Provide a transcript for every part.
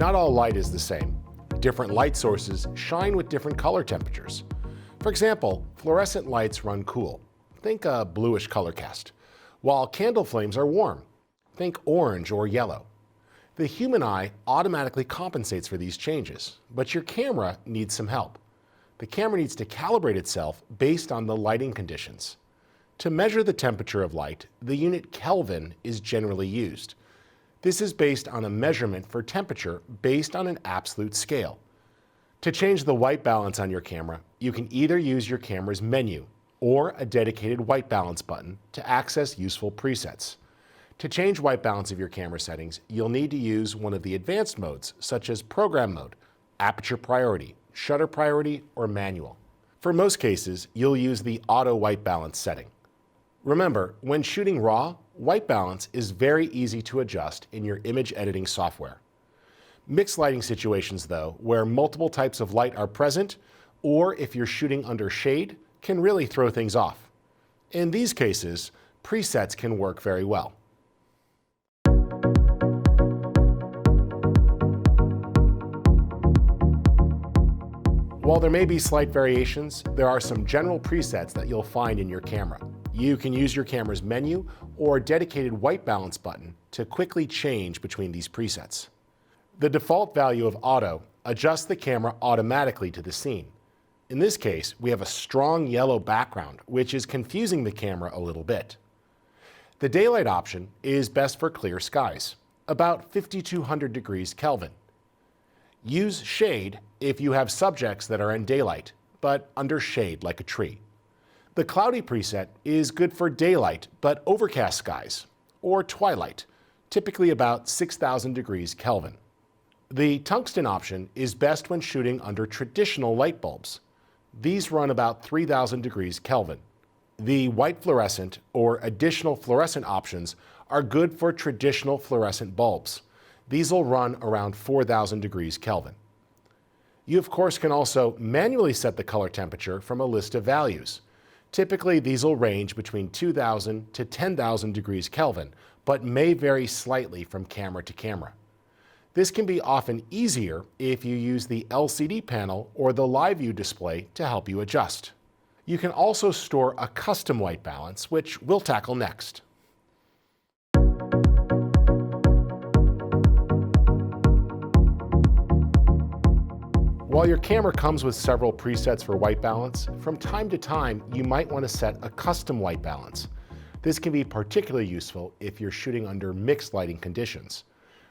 not all light is the same. Different light sources shine with different color temperatures. For example, fluorescent lights run cool. Think a bluish color cast, while candle flames are warm. Think orange or yellow. The human eye automatically compensates for these changes, but your camera needs some help. The camera needs to calibrate itself based on the lighting conditions. To measure the temperature of light, the unit Kelvin is generally used. This is based on a measurement for temperature based on an absolute scale. To change the white balance on your camera, you can either use your camera's menu or a dedicated white balance button to access useful presets. To change white balance of your camera settings, you'll need to use one of the advanced modes, such as program mode, aperture priority, shutter priority, or manual. For most cases, you'll use the auto white balance setting. Remember, when shooting RAW, white balance is very easy to adjust in your image editing software. Mixed lighting situations, though, where multiple types of light are present, or if you're shooting under shade, can really throw things off. In these cases, presets can work very well. While there may be slight variations, there are some general presets that you'll find in your camera. You can use your camera's menu or dedicated white balance button to quickly change between these presets. The default value of auto adjusts the camera automatically to the scene. In this case, we have a strong yellow background, which is confusing the camera a little bit. The daylight option is best for clear skies, about 5200 degrees Kelvin. Use shade if you have subjects that are in daylight, but under shade like a tree. The cloudy preset is good for daylight, but overcast skies, or twilight, typically about 6000 degrees Kelvin. The tungsten option is best when shooting under traditional light bulbs. These run about 3000 degrees Kelvin. The white fluorescent or additional fluorescent options are good for traditional fluorescent bulbs. These will run around 4000 degrees Kelvin. You, of course, can also manually set the color temperature from a list of values. Typically, these will range between 2000 to 10,000 degrees Kelvin, but may vary slightly from camera to camera. This can be often easier if you use the LCD panel or the live view display to help you adjust. You can also store a custom white balance, which we'll tackle next. While your camera comes with several presets for white balance, from time to time you might want to set a custom white balance. This can be particularly useful if you're shooting under mixed lighting conditions.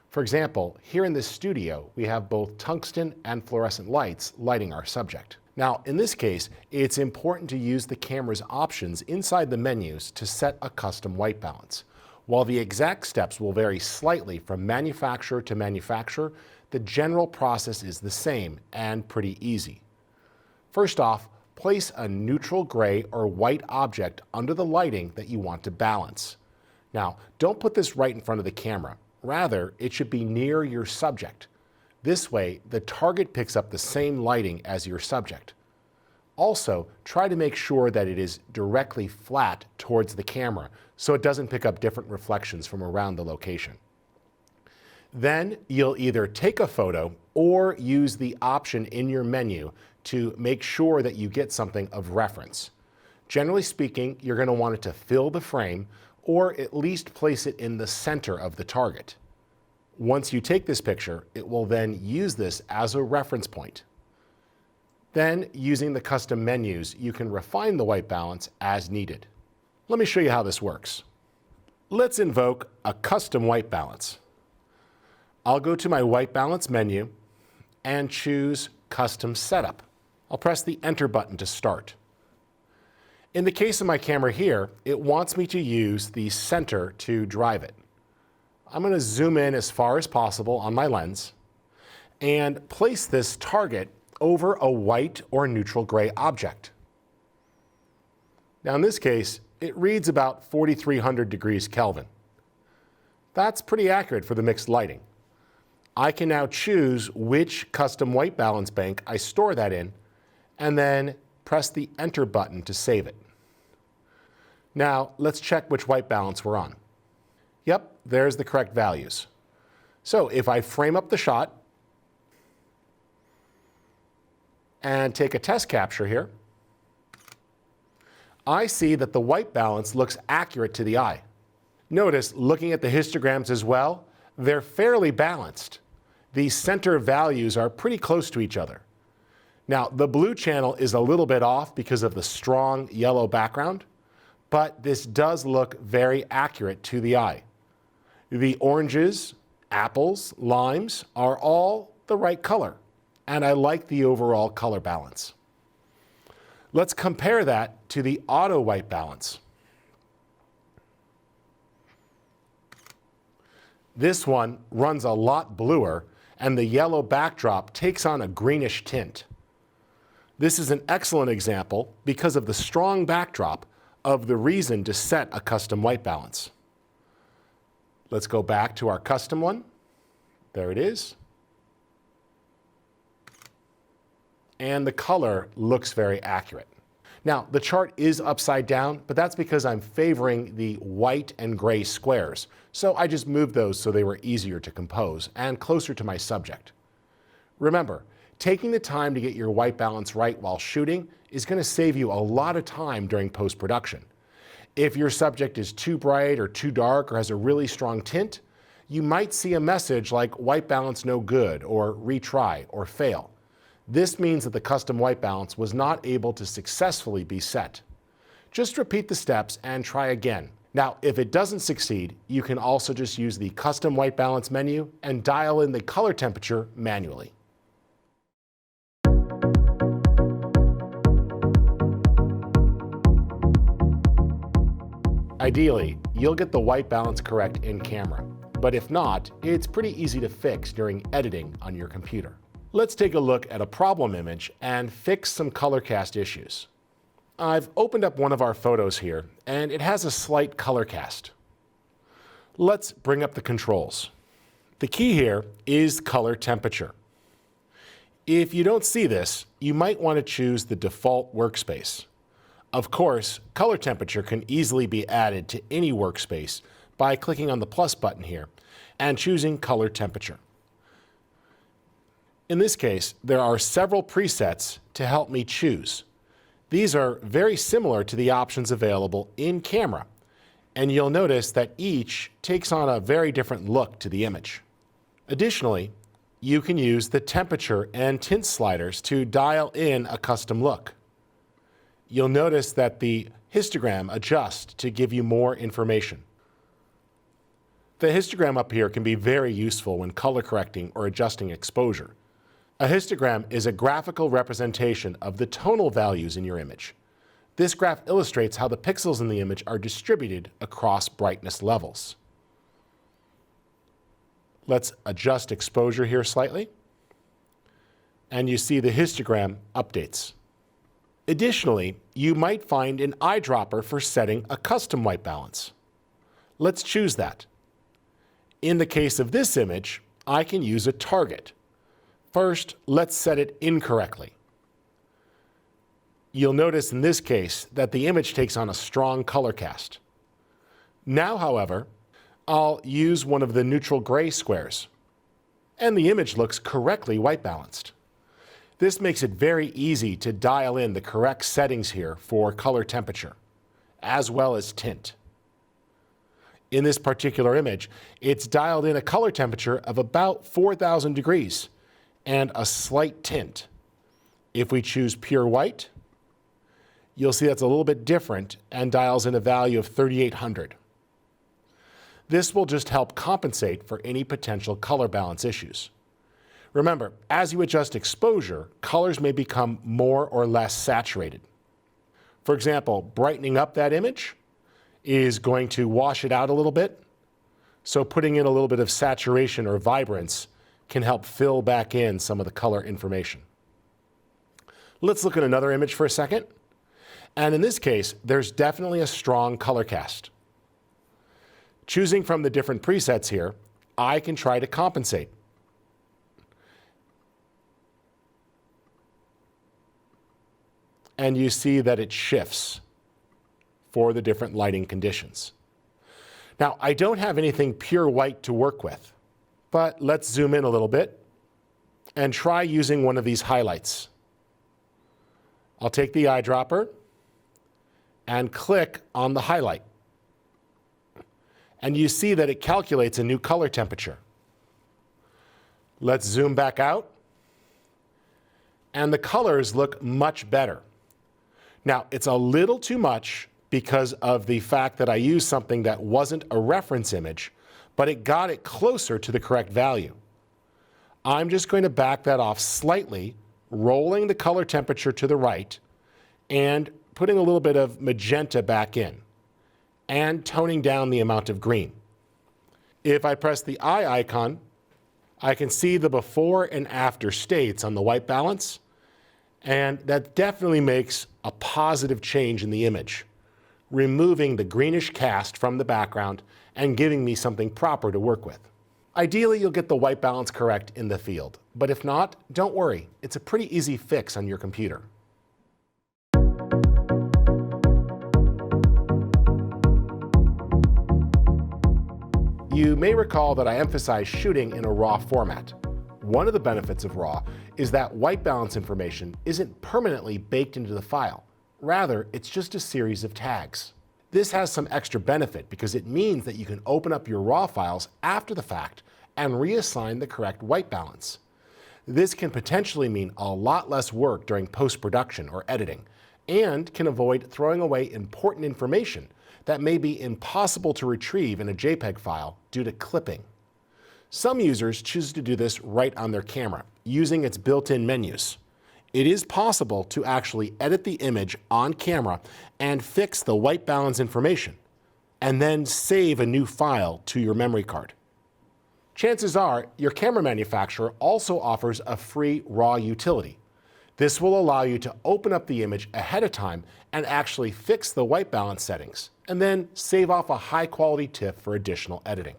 For example, here in this studio we have both tungsten and fluorescent lights lighting our subject. Now, in this case, it's important to use the camera's options inside the menus to set a custom white balance. While the exact steps will vary slightly from manufacturer to manufacturer, the general process is the same and pretty easy. First off, place a neutral gray or white object under the lighting that you want to balance. Now, don't put this right in front of the camera. Rather, it should be near your subject. This way, the target picks up the same lighting as your subject. Also, try to make sure that it is directly flat towards the camera so it doesn't pick up different reflections from around the location. Then you'll either take a photo or use the option in your menu to make sure that you get something of reference. Generally speaking, you're going to want it to fill the frame or at least place it in the center of the target. Once you take this picture, it will then use this as a reference point. Then, using the custom menus, you can refine the white balance as needed. Let me show you how this works. Let's invoke a custom white balance. I'll go to my white balance menu and choose Custom Setup. I'll press the Enter button to start. In the case of my camera here, it wants me to use the center to drive it. I'm going to zoom in as far as possible on my lens and place this target over a white or neutral gray object. Now in this case, it reads about 4300 degrees Kelvin. That's pretty accurate for the mixed lighting. I can now choose which custom white balance bank I store that in, and then press the Enter button to save it. Now, let's check which white balance we're on. Yep, there's the correct values. So if I frame up the shot and take a test capture here, I see that the white balance looks accurate to the eye. Notice, looking at the histograms as well, they're fairly balanced. The center values are pretty close to each other. Now, the blue channel is a little bit off because of the strong yellow background, but this does look very accurate to the eye. The oranges, apples, limes are all the right color, and I like the overall color balance. Let's compare that to the auto white balance. This one runs a lot bluer, and the yellow backdrop takes on a greenish tint. This is an excellent example because of the strong backdrop of the reason to set a custom white balance. Let's go back to our custom one. There it is. And the color looks very accurate. Now, the chart is upside down, but that's because I'm favoring the white and gray squares. So I just moved those so they were easier to compose and closer to my subject. Remember, taking the time to get your white balance right while shooting is going to save you a lot of time during post-production. If your subject is too bright or too dark or has a really strong tint, you might see a message like white balance no good or retry or fail. This means that the custom white balance was not able to successfully be set. Just repeat the steps and try again. Now, if it doesn't succeed, you can also just use the custom white balance menu and dial in the color temperature manually. Ideally, you'll get the white balance correct in camera, but if not, it's pretty easy to fix during editing on your computer. Let's take a look at a problem image and fix some color cast issues. I've opened up one of our photos here, and it has a slight color cast. Let's bring up the controls. The key here is color temperature. If you don't see this, you might want to choose the default workspace. Of course, color temperature can easily be added to any workspace by clicking on the plus button here and choosing color temperature. In this case, there are several presets to help me choose. These are very similar to the options available in camera, and you'll notice that each takes on a very different look to the image. Additionally, you can use the temperature and tint sliders to dial in a custom look. You'll notice that the histogram adjusts to give you more information. The histogram up here can be very useful when color correcting or adjusting exposure. A histogram is a graphical representation of the tonal values in your image. This graph illustrates how the pixels in the image are distributed across brightness levels. Let's adjust exposure here slightly, and you see the histogram updates. Additionally, you might find an eyedropper for setting a custom white balance. Let's choose that. In the case of this image, I can use a target. First, let's set it incorrectly. You'll notice in this case that the image takes on a strong color cast. Now, however, I'll use one of the neutral gray squares, and the image looks correctly white balanced. This makes it very easy to dial in the correct settings here for color temperature, as well as tint. In this particular image, it's dialed in a color temperature of about 4,000 degrees and a slight tint. If we choose pure white, you'll see that's a little bit different and dials in a value of 3,800. This will just help compensate for any potential color balance issues. Remember, as you adjust exposure, colors may become more or less saturated. For example, brightening up that image is going to wash it out a little bit, so putting in a little bit of saturation or vibrance can help fill back in some of the color information. Let's look at another image for a second. And in this case, there's definitely a strong color cast. Choosing from the different presets here, I can try to compensate. And you see that it shifts for the different lighting conditions. Now, I don't have anything pure white to work with, but let's zoom in a little bit and try using one of these highlights. I'll take the eyedropper and click on the highlight. And you see that it calculates a new color temperature. Let's zoom back out. And the colors look much better. Now, it's a little too much because of the fact that I used something that wasn't a reference image, but it got it closer to the correct value. I'm just going to back that off slightly, rolling the color temperature to the right and putting a little bit of magenta back in and toning down the amount of green. If I press the eye icon, I can see the before and after states on the white balance, and that definitely makes a positive change in the image, removing the greenish cast from the background and giving me something proper to work with. Ideally, you'll get the white balance correct in the field, but if not, don't worry. It's a pretty easy fix on your computer. You may recall that I emphasize shooting in a RAW format. One of the benefits of RAW is that white balance information isn't permanently baked into the file. Rather, it's just a series of tags. This has some extra benefit because it means that you can open up your RAW files after the fact and reassign the correct white balance. This can potentially mean a lot less work during post-production or editing, and can avoid throwing away important information that may be impossible to retrieve in a JPEG file due to clipping. Some users choose to do this right on their camera, using its built-in menus. It is possible to actually edit the image on camera and fix the white balance information, and then save a new file to your memory card. Chances are your camera manufacturer also offers a free RAW utility. This will allow you to open up the image ahead of time and actually fix the white balance settings, and then save off a high-quality TIFF for additional editing.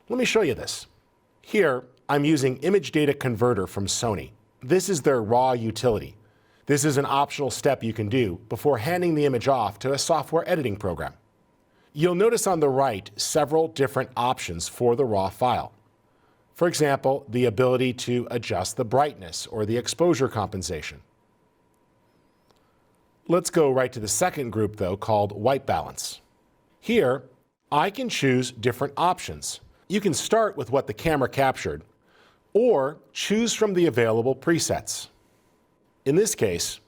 Let me show you this. Here, I'm using Image Data Converter from Sony. This is their RAW utility. This is an optional step you can do before handing the image off to a software editing program. You'll notice on the right several different options for the RAW file. For example, the ability to adjust the brightness or the exposure compensation. Let's go right to the second group, though, called white balance. Here, I can choose different options. You can start with what the camera captured, or choose from the available presets. In this case,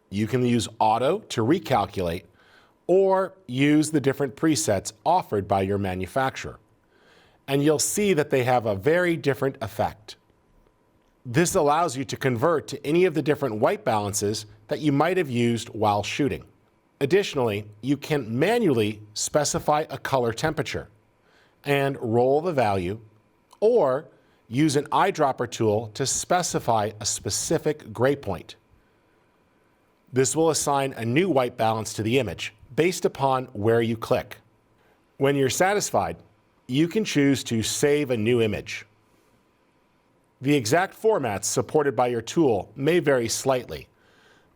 you can use auto to recalculate, or use the different presets offered by your manufacturer. And you'll see that they have a very different effect. This allows you to convert to any of the different white balances that you might have used while shooting. Additionally, you can manually specify a color temperature and roll the value, or use an eyedropper tool to specify a specific gray point. This will assign a new white balance to the image based upon where you click. When you're satisfied, you can choose to save a new image. The exact formats supported by your tool may vary slightly,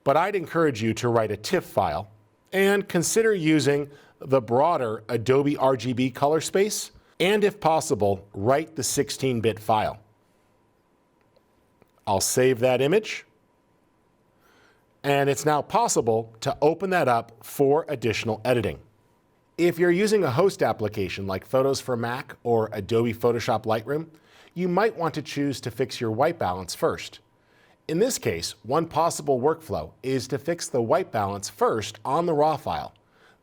but I'd encourage you to write a TIFF file and consider using the broader Adobe RGB color space, and if possible, write the 16-bit file. I'll save that image, and it's now possible to open that up for additional editing. If you're using a host application like Photos for Mac or Adobe Photoshop Lightroom, you might want to choose to fix your white balance first. In this case, one possible workflow is to fix the white balance first on the RAW file,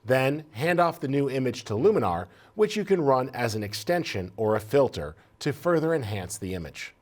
then hand off the new image to Luminar, which you can run as an extension or a filter to further enhance the image.